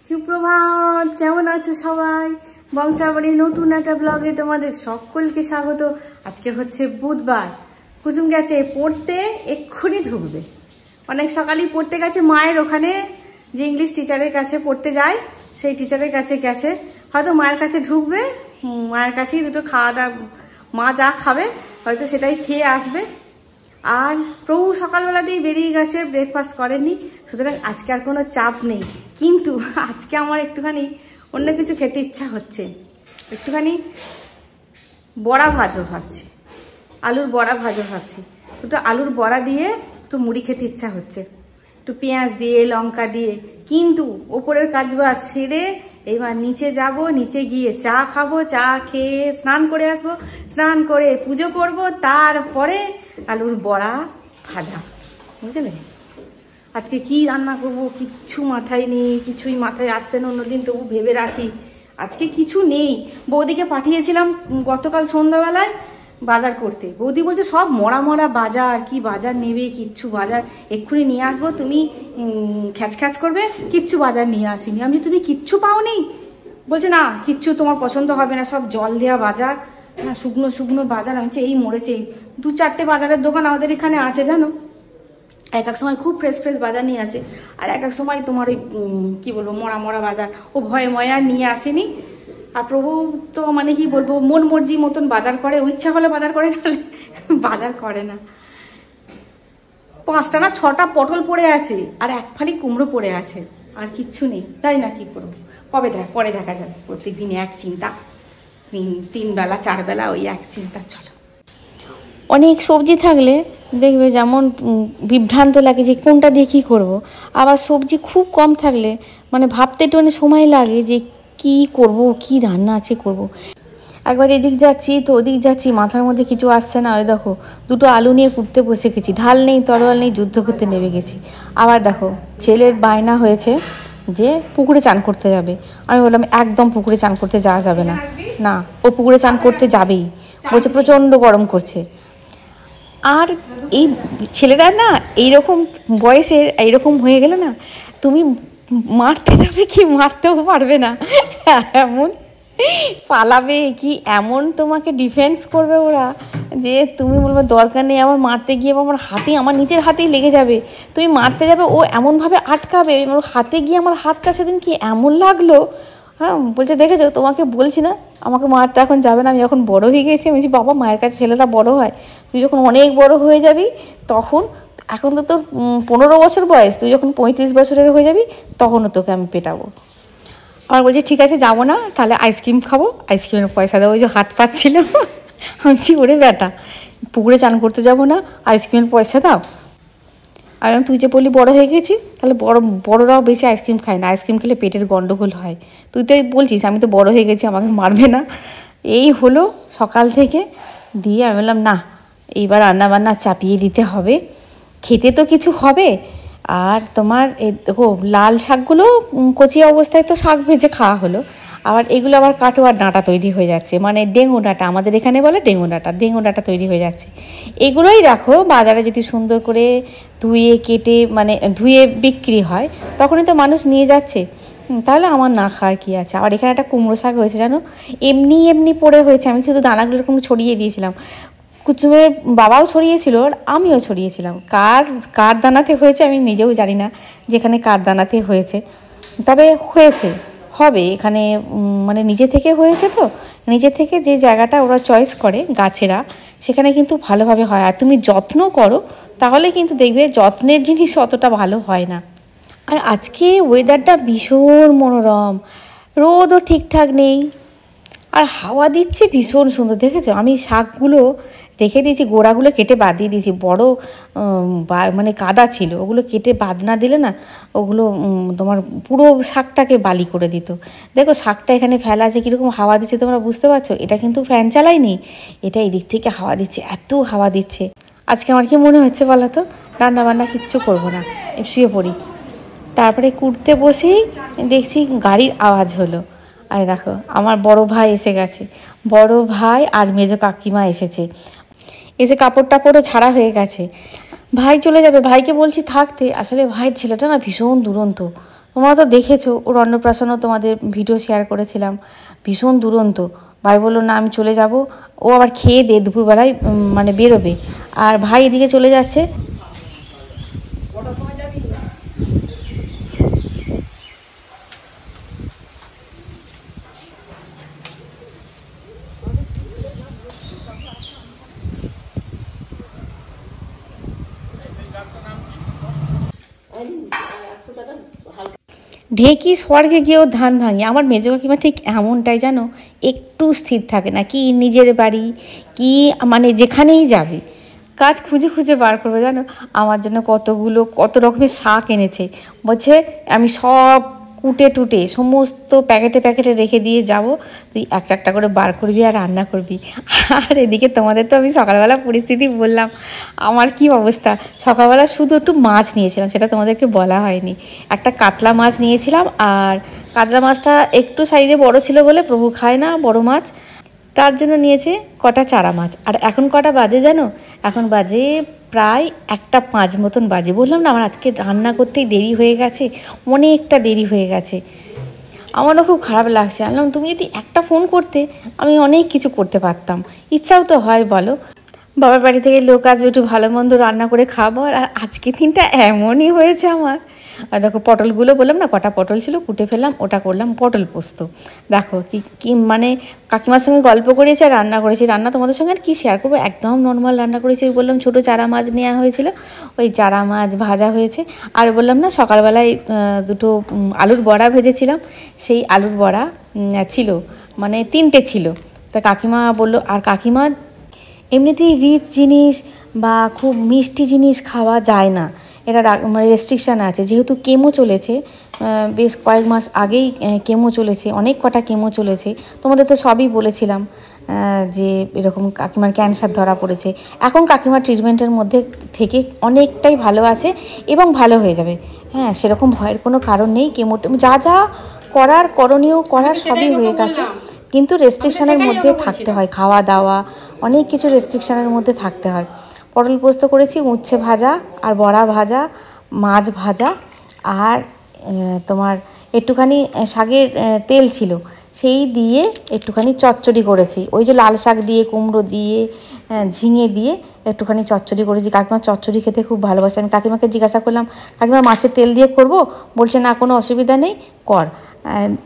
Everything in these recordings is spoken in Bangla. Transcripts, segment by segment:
সুপ্রভাত, কেমন আছো সবাই? বংশাবলী নতুন একটা ব্লগে তোমাদের সকলকে স্বাগত। আজকে হচ্ছে বুধবার। কুসুম গেছে পড়তে, এক্ষুনি ঢুকবে। অনেক সকালেই পড়তে গেছে মায়ের ওখানে, যে ইংলিশ টিচারের কাছে পড়তে যায় সেই টিচারের কাছে গেছে। হয়তো মায়ের কাছে ঢুকবে, মায়ের কাছেই দুটো খাওয়া দাওয়া, মা যা খাবে হয়তো সেটাই খেয়ে আসবে। আর প্রভু সকালবেলাতেই বেরিয়ে গেছে, ব্রেকফাস্ট করেননি, সুতরাং আজকে আর কোনো চাপ নেই। কিন্তু আজকে আমার একটুখানি অন্য কিছু খেতে ইচ্ছা হচ্ছে। একটুখানি বড়া ভাজো ভাবছি, আলুর বড়া ভাজো ভাবছি। দুটো আলুর বড়া দিয়ে একটু মুড়ি খেতে ইচ্ছা হচ্ছে, একটু পেঁয়াজ দিয়ে লঙ্কা দিয়ে। কিন্তু ওপরের কাজবাজ সেরে এবার নিচে যাব, নিচে গিয়ে চা খাবো, চা খেয়ে স্নান করে আসবো, স্নান করে পুজো করব, তারপরে আলুর বড়া ভাজা। বুঝলে আজকে কি রান্না করব কিচ্ছু মাথায় নেই, কিছুই মাথায় আসছে না। অন্যদিন তবু ভেবে রাখি, আজকে কিছু নেই। বৌদিকে পাঠিয়েছিলাম গতকাল সন্ধ্যাবেলায় বাজার করতে। বৌদি বলছে সব মরা মরা বাজার, কি বাজার নেবে, কিচ্ছু বাজার এক্ষুনি নিয়ে আসবো, তুমি খ্যাচ খ্যাচ করবে, কিচ্ছু বাজার নিয়ে আসিনি। আমি তুমি কিচ্ছু পাওনি? বলছে না, কিচ্ছু তোমার পছন্দ হবে না, সব জল দেওয়া বাজার, শুকনো শুকনো বাজার। আমি এই মরেছে। 2-4টে বাজারের দোকান আমাদের এখানে আছে জানো। এক এক সময় খুব ফ্রেশ ফ্রেশ বাজার নিয়ে আসে, আর এক এক সময় তোমার ওই কী বলবো মরা মরা বাজার। ও ভয়ে ময়ে আর নিয়ে আসেনি। আর প্রভু তো মানে কি বলবো, মন মর্জি মতন বাজার করে, ও ইচ্ছা হলে বাজার করে, নাহলে বাজার করে না। 5টা না 6টা পটল পড়ে আছে, আর এক ফালি কুমড়ো পড়ে আছে, আর কিচ্ছু নেই। তাই না, কি করবো, কবে পরে দেখা যাবে। প্রত্যেকদিন এক চিন্তা, 3 বেলা 4 বেলা ওই এক চিন্তা। চলো, অনেক সবজি থাকলে দেখবে যেমন বিভ্রান্ত লাগে যে কোনটা দিয়ে কী করবো। আবার সবজি খুব কম থাকলে মানে ভাবতে একটু সময় লাগে যে কি করব, কি রান্না আছে করব। একবার এদিক যাচ্ছি তো ওদিক যাচ্ছি, মাথার মধ্যে কিছু আসছে না। ওই দেখো দুটো আলু নিয়ে কুটতে বসে গেছি, ঢাল নেই তরোয়াল নেই, যুদ্ধ করতে নেমে গেছি। আবার দেখো ছেলের বায়না হয়েছে যে পুকুরে চান করতে যাবে। আমি বললাম একদম পুকুরে চান করতে যাওয়া যাবে না। না, ও পুকুরে চান করতে যাবেই, বলছে প্রচণ্ড গরম করছে। আর এই ছেলেরা না এইরকম বয়সের এইরকম হয়ে গেলে না, তুমি মারতে যাবে কি মারতেও পারবে না, এমন পালাবে কি, এমন তোমাকে ডিফেন্স করবে ওরা যে তুমি বলবে দরকার নেই আমার মারতে গিয়ে, আমার হাতে, আমার নিজের হাতেই লেগে যাবে। তুমি মারতে যাবে, ও এমনভাবে আটকাবে, হাতে গিয়ে আমার হাতটা সেদিন কি এমন লাগলো। হ্যাঁ, বলছে দেখেছো তোমাকে বলছি না আমাকে মারতে এখন যাবে না, আমি এখন বড় হয়ে গেছি। আমি বলছি বাবা, মায়ের কাছে ছেলেরা বড় হয়, তুই যখন অনেক বড় হয়ে যাবি তখন, এখন তো তোর 15 বছর বয়স, তুই যখন 35 বছরের হয়ে যাবি তখনও তোকে আমি পেটাবো। আমার বলছি ঠিক আছে যাবো না, তাহলে আইসক্রিম খাবো, আইসক্রিমের পয়সা দেবো। ওই যে হাত পাচ্ছিল, আমি বলছি ওরে বেটা, পুকুরে চান করতে যাবো না, আইসক্রিমের পয়সা দাও। আর তুই যে বললি বড় হয়ে গেছি, তাহলে বড়রাও বেশি আইসক্রিম খায় না, আইসক্রিম খেলে পেটের গন্ডগোল হয়। তুই তো বলছিস আমি তো বড় হয়ে গেছি, আমাকে মারবে না। এই হলো সকাল থেকে। দিয়ে আমি বললাম না, এইবার রান্নাবান্না চাপিয়ে দিতে হবে, খেতে তো কিছু হবে। আর তোমার এই দেখো লাল শাকগুলো কচি অবস্থায় তো শাক ভেজে খাওয়া হলো, আবার এগুলো আবার কাটোয়ার ডাঁটা তৈরি হয়ে যাচ্ছে, মানে ডেঙ্গু ডাঁটা, আমাদের এখানে বলে ডেঙ্গু ডাঁটা তৈরি হয়ে যাচ্ছে। এগুলোই রাখো বাজারে যদি সুন্দর করে ধুয়ে কেটে মানে ধুয়ে বিক্রি হয়, তখনই তো মানুষ নিয়ে যাচ্ছে। তাহলে আমার না খাওয়ার কী আছে। আবার এখানে একটা কুমড়ো শাক হয়েছে জানো, এমনি এমনি পড়ে হয়েছে, আমি শুধু দানাগুলো এরকম ছড়িয়ে দিয়েছিলাম। কুচুমের বাবাও ছড়িয়েছিল আর আমিও ছড়িয়েছিলাম। কার দানাতে হয়েছে আমি নিজেও জানি না, যেখানে কার দানাতে হয়েছে, তবে হয়েছে, হবে এখানে, মানে নিজে থেকে হয়েছে তো, নিজে থেকে যে জায়গাটা ওরা চয়েস করে গাছেরা, সেখানে কিন্তু ভালোভাবে হয়। আর তুমি যত্ন করো তাহলে কিন্তু দেখবে যত্নের জিনিস অতটা ভালো হয় না। আর আজকে ওয়েদারটা ভীষণ মনোরম, রোদও ঠিকঠাক নেই, আর হাওয়া দিচ্ছে ভীষণ সুন্দর। দেখেছো আমি শাকগুলো রেখে দিয়েছি, গোড়াগুলো কেটে বাদ দিয়ে দিয়েছি, বড় মানে কাদা ছিল, ওগুলো কেটে বাদ না দিলে না ওগুলো তোমার পুরো শাকটাকে বালি করে দিত। দেখো শাকটা এখানে ফেলা আছে, কীরকম হাওয়া দিচ্ছে তোমরা বুঝতে পারছো। এটা কিন্তু ফ্যান চালাইনি, এটা এই দিক থেকে হাওয়া দিচ্ছে, এত হাওয়া দিচ্ছে। আজকে আমার কি মনে হচ্ছে বলো তো, রান্নাবান্না কিচ্ছু করবো না, শুয়ে পড়ি। তারপরে কুড়তে বসেই দেখছি গাড়ির আওয়াজ হলো। আর দেখো আমার বড় ভাই এসে গেছে, বড় ভাই আর মেজো কাকিমা এসেছে, এসে কাপড় টাপড়ও ছাড়া হয়ে গেছে। ভাই চলে যাবে, ভাইকে বলছি থাকতে, আসলে ভাইয়ের ছেলেটা না ভীষণ দুরন্ত, ও তোমরা তো দেখেছো, ওর অন্নপ্রাশনও তোমাদের ভিডিও শেয়ার করেছিলাম, ভীষণ দুরন্ত। ভাই বললো না আমি চলে যাব, ও আবার খেয়ে দিয়ে দুপুরবেলায় মানে বেরোবে, আর ভাই এদিকে চলে যাচ্ছে। ঢেকি স্বর্গে গিয়েও ধান ভাঙে। আমার মেজো কাকিমা ঠিক এমনটাই, জানো, একটু স্থির থাকে না, কি নিজের বাড়ি কি মানে যেখানেই যাবে কাজ খুঁজে খুঁজে বার করবে। জানো আমার জন্য কত রকমের শাক এনেছে, বলছে আমি সব কুটে টুটে সমস্ত প্যাকেটে প্যাকেটে রেখে দিয়ে যাব, তুই একটা একটা করে বার করবি আর রান্না করবি। আর এদিকে তোমাদের তো আমি সকালবেলা পরিস্থিতি বললাম, আমার কি অবস্থা। সকালবেলা শুধু একটু মাছ নিয়েছিলাম, সেটা তোমাদেরকে বলা হয়নি। একটা কাতলা মাছ নিয়েছিলাম, আর কাতলা মাছটা একটু সাইজে বড় ছিল বলে প্রভু খায় না বড় মাছ, তার জন্য নিয়েছে কটা চারা মাছ। আর এখন কটা বাজে জানো, এখন বাজে প্রায় 1:05 মতন বাজে। বললাম না আমার আজকে রান্না করতেই দেরি হয়ে গেছে, অনেকটা দেরি হয়ে গেছে। আমারও খুব খারাপ লাগছে। বললাম তুমি যদি একটা ফোন করতে আমি অনেক কিছু করতে পারতাম, ইচ্ছাও তো হয় বলো। বাবার বাড়ি থেকে লোক আসবে, একটু ভালো মন্দ রান্না করে খাবো, আর আজকে দিনটা এমনই হয়েছে আমার। আর দেখো পটলগুলো বললাম না কটা পটল ছিল, কুটে ফেললাম, ওটা করলাম পটল পোস্ত। দেখো কি মানে কাকিমার সঙ্গে গল্প করেছি আর রান্না করেছি। রান্না তোমাদের সঙ্গে আর কী শেয়ার করবো, একদম নর্মাল রান্না করেছি। ওই বললাম ছোটো চারা মাছ নেওয়া হয়েছিল, ওই চারা মাছ ভাজা হয়েছে। আর বললাম না সকালবেলায় দুটো আলুর বড়া ভেজেছিলাম, সেই আলুর বড়া ছিল, মানে 3টে ছিল। তা কাকিমা বললো, আর কাকিমা এমনিতেই রিচ জিনিস বা খুব মিষ্টি জিনিস খাওয়া যায় না, এটা মানে রেস্ট্রিকশান আছে। যেহেতু কেমো চলেছে, বেশ কয়েক মাস আগেই কেমো চলেছে, অনেক কটা কেমো চলেছে, তোমাদের তো সবই বলেছিলাম যে এরকম কাকিমার ক্যান্সার ধরা পড়েছে। এখন কাকিমার ট্রিটমেন্টের মধ্যে থেকে অনেকটাই ভালো আছে এবং ভালো হয়ে যাবে। হ্যাঁ, সেরকম ভয়ের কোনো কারণ নেই। কেমো যা যা করার করণীয় করার সবই হয়ে গেছে, কিন্তু রেস্ট্রিকশানের মধ্যে থাকতে হয়। খাওয়া দাওয়া অনেক কিছু রেস্ট্রিকশানের মধ্যে থাকতে হয়। পটল পোস্ত করেছি, উচ্ছে ভাজা আর বড়া ভাজা, মাছ ভাজা, আর তোমার একটুখানি শাকের তেল ছিল, সেই দিয়ে একটুখানি চচ্চড়ি করেছি। ওই যে লাল শাক দিয়ে, কুমড়ো দিয়ে, ঝিঙে দিয়ে একটুখানি চচ্চড়ি করেছি। কাকিমা চচ্চড়ি খেতে খুব ভালোবাসে। আমি কাকিমাকে জিজ্ঞাসা করলাম, কাকিমা মাছের তেল দিয়ে করব? বলছে না কোনো অসুবিধা নেই, কর।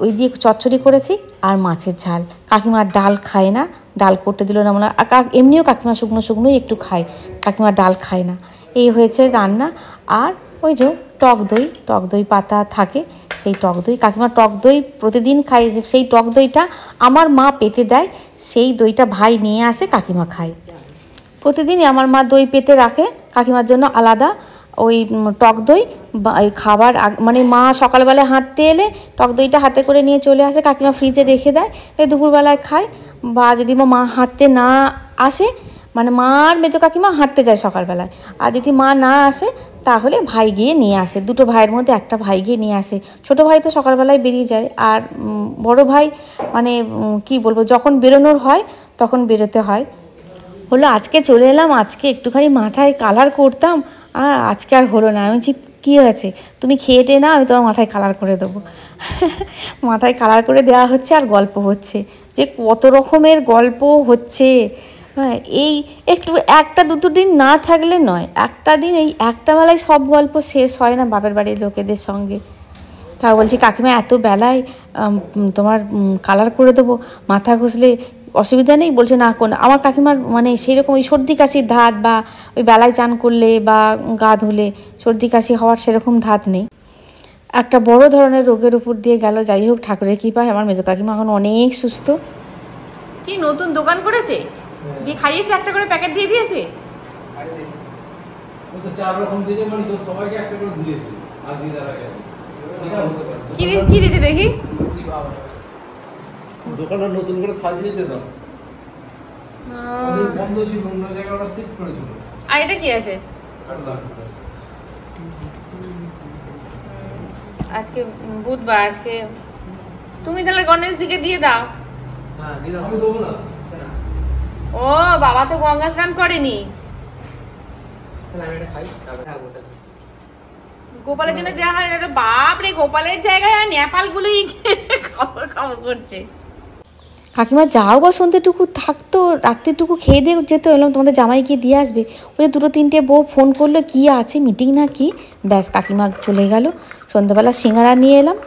ওই দিয়ে চচ্চড়ি করেছি আর মাছের ঝাল। কাকিমার ডাল খায় না, ডাল করতে দিল না মনে হয়। এমনিও কাকিমা শুকনো শুকনোই একটু খায়, কাকিমা ডাল খায় না। এই হয়েছে রান্না। আর ওই যে টক দই পাতা থাকে, সেই টক দই, কাকিমা টক দই প্রতিদিন খায়। সেই টক দইটা আমার মা পেতে দেয়, সেই দইটা ভাই নিয়ে আসে, কাকিমা খায়। প্রতিদিনই আমার মা দই পেতে রাখে কাকিমার জন্য আলাদা, ওই টক দই ওই খাবার মানে মা সকালবেলায় হাঁটতে এলে টক দইটা হাতে করে নিয়ে চলে আসে, কাকিমা ফ্রিজে রেখে দেয়, এই দুপুরবেলায় খায়। বা যদি মা হাঁটতে না আসে, মানে মা আর মেজো কাকিমা হাঁটতে যায় সকালবেলায়, আর যদি মা না আসে তাহলে ভাই গিয়ে নিয়ে আসে। দুটো ভাইয়ের মধ্যে একটা ভাই গিয়ে নিয়ে আসে। ছোটো ভাই তো সকালবেলায় বেরিয়ে যায়, আর বড় ভাই মানে কি বলবো, যখন বেরোনোর হয় তখন বেরোতে হয়। হলো আজকে চলে এলাম, আজকে একটুখানি মাথায় কালার করতাম, আর আজকে আর হলো না। আমি কী হয়েছে, তুমি খেয়ে টেয়ে না, আমি তোমার মাথায় কালার করে দেবো। মাথায় কালার করে দেওয়া হচ্ছে আর গল্প হচ্ছে, যে কত রকমের গল্প হচ্ছে। হ্যাঁ, এই একটু একটা দুটো দিন না থাকলে নয়, একটা দিন এই একটা বেলায় সব গল্প শেষ হয় না বাপের বাড়ির লোকেদের সঙ্গে। তা বলছি কাকিমা এত বেলায় তোমার কালার করে দেবো, মাথা ঘষলে অসুবিধা নেই? বলছে না, কোন আমার কাকিমার মানে সেই রকম ওই সর্দি কাশির ধাত বা ওই বেলায় চান করলে বা গা ধুলে সর্দি কাশি হওয়ার সেরকম ধাত নেই। একটা বড় ধরনের রোগের উপর দিয়ে গেল, যাই হোক ঠাকুরের কৃপায় আমার মেজো কাকিমা এখন অনেক সুস্থ। কি নতুন দোকান করেছে, দিয়ে খাইয়েছে, একটা করে প্যাকেট দিয়ে দিয়েছে। কি দিতে দেখি, দোকানটা নতুন করে সাজিয়েছে তো, বন্ধ ছিল, অন্য জায়গায় ওরা শিফট করেছিল। আর এটা কি আছে? আজকে বুধবার, আজকে তুমি তাহলে গণেশ দিকে দিয়ে দাও। আমি দেবো না। ও বাবা তো গঙ্গা স্নান করেনি। গোপালের জন্য দেওয়া হয়। বাপরে, গোপালের জায়গায় আর নেপালগুলোই খাওয়া খাওয়া করছে। কাকিমা যাও বা সন্ধ্যেটুকু থাকতো, রাত্রিটুকু খেয়ে দিয়ে যেতে এলাম, তোমাদের জামাই গিয়ে দিয়ে আসবে। ওই 2-3টে বউ ফোন করলো কি আছে মিটিং না কি, ব্যাস কাকিমা চলে গেল। সন্ধ্যাবেলা সিঙ্গারা নিয়ে এলাম,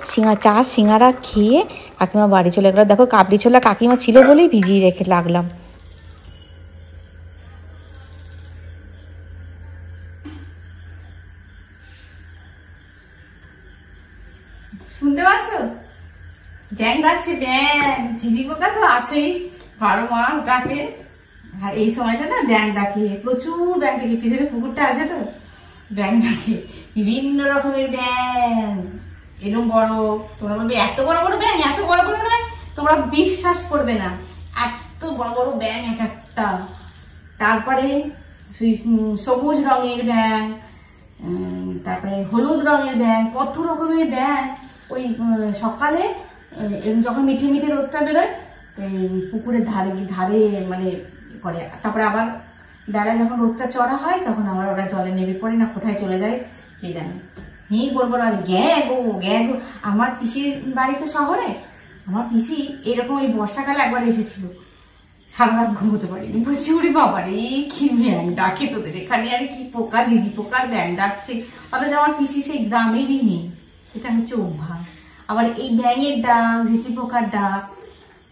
চা সিঙ্গারা খেয়ে কাকিমা বাড়ি চলে গেলো। দেখো কাবলি ছোলা কাকিমা ছিল বলেই ভিজিয়ে রেখে লাগলাম। শুনতে পাচ্ছ? ব্যাং ডাকছে, ব্যাং। ঝিঝি পোকা তো আছেই, 12 মাস ডাকে। আর এই সময়টা না ব্যাং ডাকে, প্রচুর ব্যাং ডাকে। পিছনে পুকুরটা আছে তো, ব্যাং ডাকে, বিভিন্ন রকমের ব্যাং। এরকম বড়, তোমরা বলবে এত বড় বড় ব্যাং, এত বড় বড় নয়, তোমরা বিশ্বাস করবে না, এত বড় বড় ব্যাং এক একটা। তারপরে সবুজ রঙের ব্যাং, তারপরে হলুদ রঙের ব্যাং, কত রকমের ব্যাং। ওই সকালে যখন মিঠে মিঠে রোদটা বেরোয়, পুকুরের ধারে ধারে মানে করে। তারপরে আবার বেলায় যখন রোদটা চড়া হয়, তখন আবার ওরা জলে নেমে পড়ে না, কোথায় চলে যায় কে জানে। বলবো আর গ্যাগো গ্যাগো। আমার পিসির বাড়িতে শহরে, আমার পিসি এরকম এই বর্ষাকালে একবার এসেছিল, সারা রাত ঘুমোতে পারিনি। বলছি ওরে বাবারে, কি ব্যাং ডাকে তোদের এখানে, আর কি পোকা, ঝিঝি পোকার ব্যাং ডাকছে। অথচ আমার পিসি সেই গ্রামেরই নেই, এটা হচ্ছে অভ্যাস। আবার এই ব্যাঙের ডাক, ঝিঝি পোকার ডাক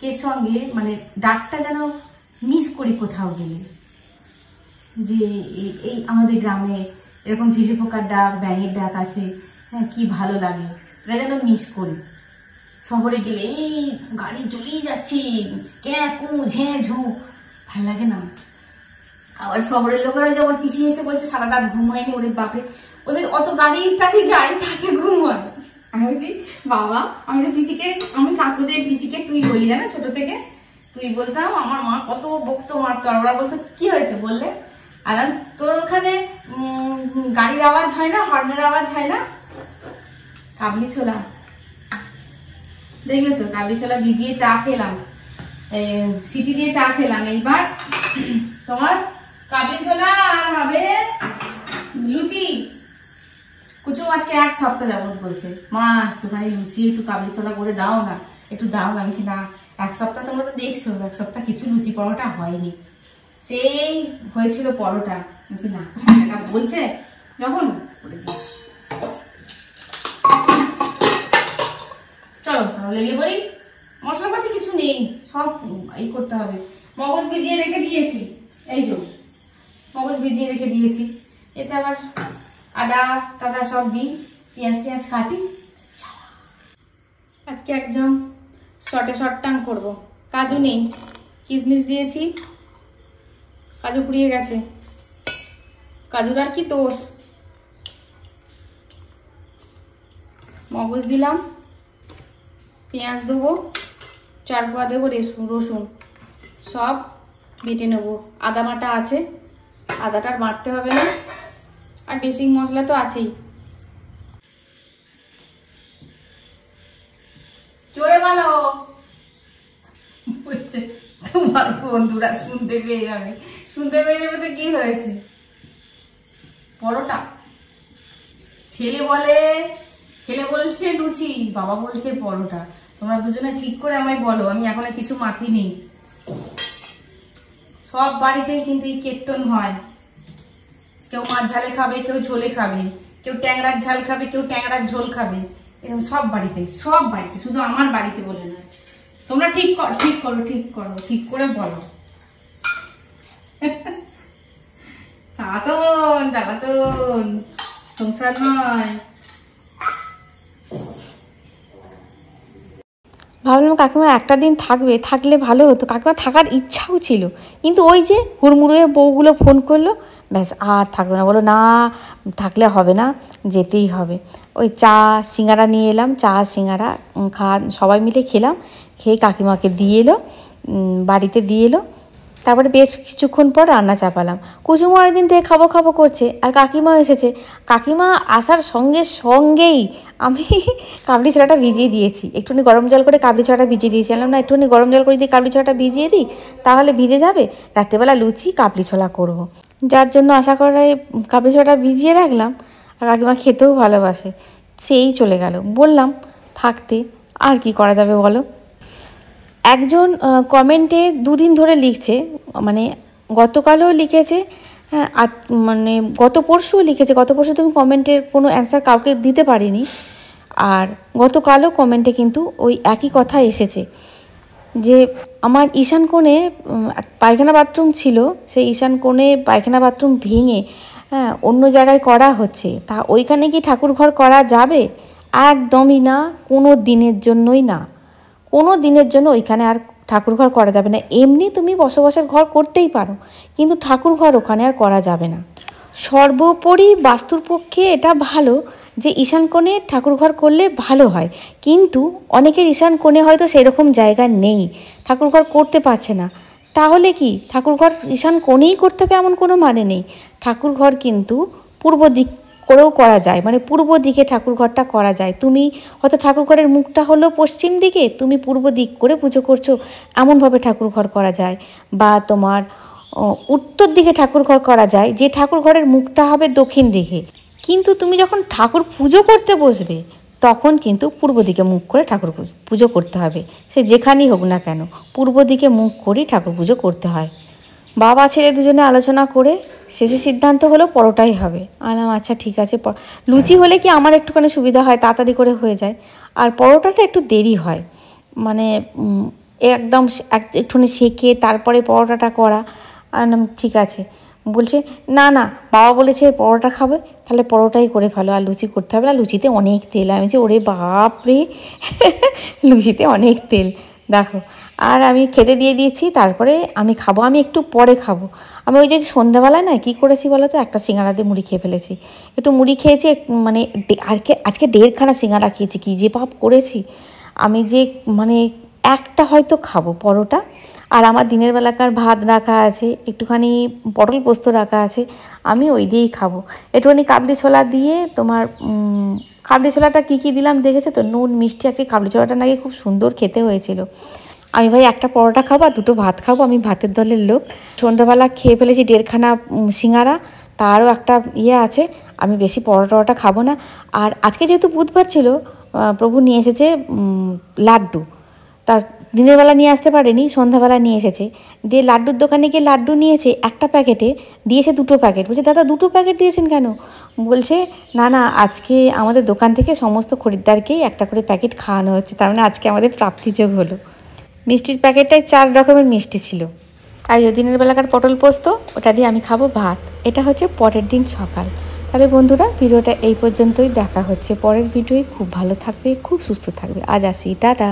এর সঙ্গে মানে ডাকটা যেন মিস করি কোথাও গেলে, যে এই আমাদের গ্রামে এরকম ঝিঝি পোকার ডাক, ব্যাঙের ডাক আছে, হ্যাঁ কি ভালো লাগে, এটা যেন মিস করি। শহরে গেলে এই গাড়ি চলেই যাচ্ছে, ক্যাঁকু ঝ্যাঁ ঝু, ভাল লাগে না। আবার শহরের লোকেরা যেমন পিছিয়ে এসে বলছে সারা রাত ঘুম হয়নি, ওরে বাপরে, ওদের অত গাড়ি টাড়ি যায়, তাকে ঘুম হয়। আমি বলছি বাবা, আমি তো পিসিকে, আমি কাকুদের পিসিকে তুই বলি, জানো ছোট থেকে তুই বলতাম। আমার মা কত বকতো, মারতো, আর ওরা বলতো কি হয়েছে বললে, আর তোর ওখানে গাড়ির আওয়াজ হয় না, হর্নের আওয়াজ হয় না। কাবলি ছোলা দেখলে তো, কাবলি ছোলা ভিজিয়ে চা খেলাম, সিটি দিয়ে চা খেলাম। এইবার তোমার কাবলি ছোলা আর হবে লুচি। কুচু আজকে 1 সপ্তাহ যাবত বলছে, মা একটুখানি লুচি একটু কাবলি ছোলা করে দাও না, একটু দাও না। আমি না, 1 সপ্তাহ তোমরা তো দেখছো, 1 সপ্তাহ কিছু লুচি পরোটা হয়নি, সেই হয়েছিল পরোটা। বলছি না, বলছে যখন চলো লেগে পড়ি। মশলাপাতি কিছু নেই, সব এই করতে হবে। মগজ ভিজিয়ে রেখে দিয়েছি, এই যে মগজ ভিজিয়ে রেখে দিয়েছি, এতে আবার আদা টাদা সব দিই, পেঁয়াজ টিয়াজ কাটি। আজকে একদম শর্ট টাং করবো। কাজু নেই, কিশমিশ দিয়েছি, কাজু পুড়িয়ে গেছে, কাজুর আর কি দোষ। মগজ দিলাম, পেঁয়াজ দেবো, 4 কোয়া দেবো রসুন, সব বেটে নেবো। আদা বাটা আছে, আদাটা বাটতে হবে না, আর বেসিক মশলা তো আছেই। চলে ভালো বলছে, তোমার বন্ধুরা শুনতে পেয়ে যাবে, শুনতে পেয়ে যাবে তো কি হয়েছে। পরোটা ছেলে বলছে লুচি, বাবা বলছে পরোটা। তোমরা দুজনে ঠিক করে আমায় বলো, আমি এখন কিছু মাখি নেই। সব বাড়িতেই কিন্তু এই কীর্তন হয়, কেউ মাছ ঝালে খাবে, কেউ ঝোলে খাবে, কেউ ট্যাংরার ঝাল খাবে, কেউ ট্যাংরার ঝোল খাবে, এরকম সব বাড়িতে, শুধু আমার বাড়িতে বলে না। তোমরা ঠিক করে বলো। জ্বালাতন সংসার নয়। ভাবলাম কাকিমা একটা দিন থাকলে ভালো হতো। কাকিমা থাকার ইচ্ছাও ছিল, কিন্তু ওই যে হুড়মুড়ে বউগুলো ফোন করলো, ব্যাস আর থাকলো না। বলো না থাকলে হবে না, যেতেই হবে। ওই চা সিঙ্গারা নিয়ে এলাম, চা সিঙ্গারা সবাই মিলে খেলাম, খেয়ে কাকিমাকে দিয়ে এলো, বাড়িতে দিয়ে এলো। তারপরে বেশ কিছুক্ষণ পর রান্না চাপালাম। কুসুমও অনেকদিন থেকে খাবো করছে, আর কাকিমাও এসেছে। কাকিমা আসার সঙ্গেই আমি কাবলি ছোলাটা ভিজিয়ে দিয়েছি, একটুখানি গরম জল করে কাবলি ছোলাটা ভিজিয়ে দিয়েছি। না একটুখানি গরম জল করে দিয়ে কাবলি ছোলাটা ভিজিয়ে দিই, তাহলে ভিজে যাবে, রাত্রেবেলা লুচি কাবলি ছোলা করবো। যার জন্য আশা করে কাবলি ছোলাটা ভিজিয়ে রাখলাম। কাকিমা খেতেও ভালোবাসে। সেই চলে গেল, বললাম থাকতে, আর কি করা যাবে বলো। একজন কমেন্টে 2 দিন ধরে লিখছে, মানে গতকালও লিখেছে, হ্যাঁ, আর মানে গত পরশুও লিখেছে। গত পরশু তুমি কমেন্টের কোনো অ্যান্সার কাউকে দিতে পারিনি, আর গতকালও কমেন্টে কিন্তু ওই একই কথা এসেছে যে আমার ঈশান কোণে পায়খানা বাথরুম ছিল, সেই ঈশান কোণে পায়খানা বাথরুম ভেঙে হ্যাঁ অন্য জায়গায় করা হচ্ছে, তা ওইখানে কি ঠাকুর ঘর করা যাবে? একদমই না, কোনো দিনের জন্যই না, কোনো দিনের জন্য ওইখানে আর ঠাকুর ঘর করা যাবে না। এমনি তুমি বসবাসের ঘর করতেই পারো, কিন্তু ঠাকুর ঘর ওখানে আর করা যাবে না। সর্বোপরি বাস্তুর পক্ষে এটা ভালো যে ঈশান কোণে ঠাকুর ঘর করলে ভালো হয়, কিন্তু অনেকের ঈশান কোণে হয়তো সেরকম জায়গা নেই, ঠাকুর ঘর করতে পারছে না। তাহলে কি ঠাকুর ঘর ঈশান কোণেই করতে হবে এমন কোনো মানে নেই। ঠাকুর ঘর কিন্তু পূর্ব দিক করেও করা যায়, মানে পূর্ব দিকে ঠাকুর ঘরটা করা যায়। তুমি হয়তো ঠাকুর ঘরের মুখটা হলো পশ্চিম দিকে, তুমি পূর্ব দিক করে পুজো করছো, এমনভাবে ঠাকুর ঘর করা যায়। বা তোমার উত্তর দিকে ঠাকুর ঘর করা যায়, যে ঠাকুর ঘরের মুখটা হবে দক্ষিণ দিকে। কিন্তু তুমি যখন ঠাকুর পুজো করতে বসবে তখন কিন্তু পূর্ব দিকে মুখ করে ঠাকুর পুজো করতে হবে, সে যেখানেই হোক না কেন পূর্ব দিকে মুখ করেই ঠাকুর পুজো করতে হয়। বাবা ছেলে দুজনে আলোচনা করে শেষে সিদ্ধান্ত হলো পরোটাই হবে। আলাম আচ্ছা ঠিক আছে। লুচি হলে কি আমার একটুখানি সুবিধা হয়, তাড়াতাড়ি করে হয়ে যায়, আর পরোটাটা একটু দেরি হয়, মানে একদম একটুখানি সেঁকে তারপরে পরোটাটা করা। ঠিক আছে, বলছে না না বাবা বলেছে পরোটা খাবে, তাহলে পরোটাই করে ফেলো, আর লুচি করতে হবে না, লুচিতে অনেক তেল। আমি যে ওরে বাপ রে লুচিতে অনেক তেল, দেখো। আর আমি খেতে দিয়ে দিয়েছি, তারপরে আমি খাবো, আমি একটু পরে খাবো। আমি ওই যে সন্ধ্যাবেলায় না কী করেছি বলো তো, একটা সিঙ্গাড়া দিয়ে মুড়ি খেয়ে ফেলেছি। একটু মুড়ি খেয়েছি, মানে আজকে 1.5খানা সিঙ্গাড়া খেয়েছি, কী যে পাপ করেছি আমি, যে মানে একটা হয়তো খাবো পরোটা, আর আমার দিনের বেলাকার ভাত রাখা আছে, একটুখানি পটল পোস্ত রাখা আছে, আমি ওই দিয়েই খাবো। একটুখানি কাবলি ছোলা দিয়ে, তোমার কাবলি ছোলাটা কী কী দিলাম দেখেছো তো, নুন মিষ্টি আছে। কাবলি ছোলাটা নাকি খুব সুন্দর খেতে হয়েছিল। আমি ভাই একটা পরোটা খাবো আর 2টো ভাত খাবো, আমি ভাতের দলের লোক। সন্ধ্যাবেলা খেয়ে ফেলেছি 1.5খানা সিঙ্গারা, তারও একটা ইয়ে আছে, আমি বেশি পরোটা খাবো না। আর আজকে যেহেতু বুধবার ছিল, প্রভু নিয়ে এসেছে লাড্ডু, তা দিনের বেলা নিয়ে আসতে পারেনি, সন্ধ্যাবেলা নিয়ে এসেছে। দিয়ে লাড্ডুর দোকানে গিয়ে লাড্ডু নিয়েছে, একটা প্যাকেটে দিয়েছে 2টো প্যাকেট। বলছে দাদা 2টো প্যাকেট দিয়েছেন কেন? বলছে না না আজকে আমাদের দোকান থেকে সমস্ত খরিদ্দারকেই একটা করে প্যাকেট খাওয়ানো হচ্ছে, তার মানে আজকে আমাদের প্রাপ্তিযোগ হলো। মিষ্টির প্যাকেটটায় 4 রকমের মিষ্টি ছিল। আর দিনের বেলাকার পটল পোস্ত, ওটা দিয়ে আমি খাবো ভাত। এটা হচ্ছে পরের দিন সকাল। তাহলে বন্ধুরা ভিডিওটা এই পর্যন্তই, দেখা হচ্ছে পরের ভিডিওয়। খুব ভালো থাকবে, খুব সুস্থ থাকবে। আজ আসি, টাটা।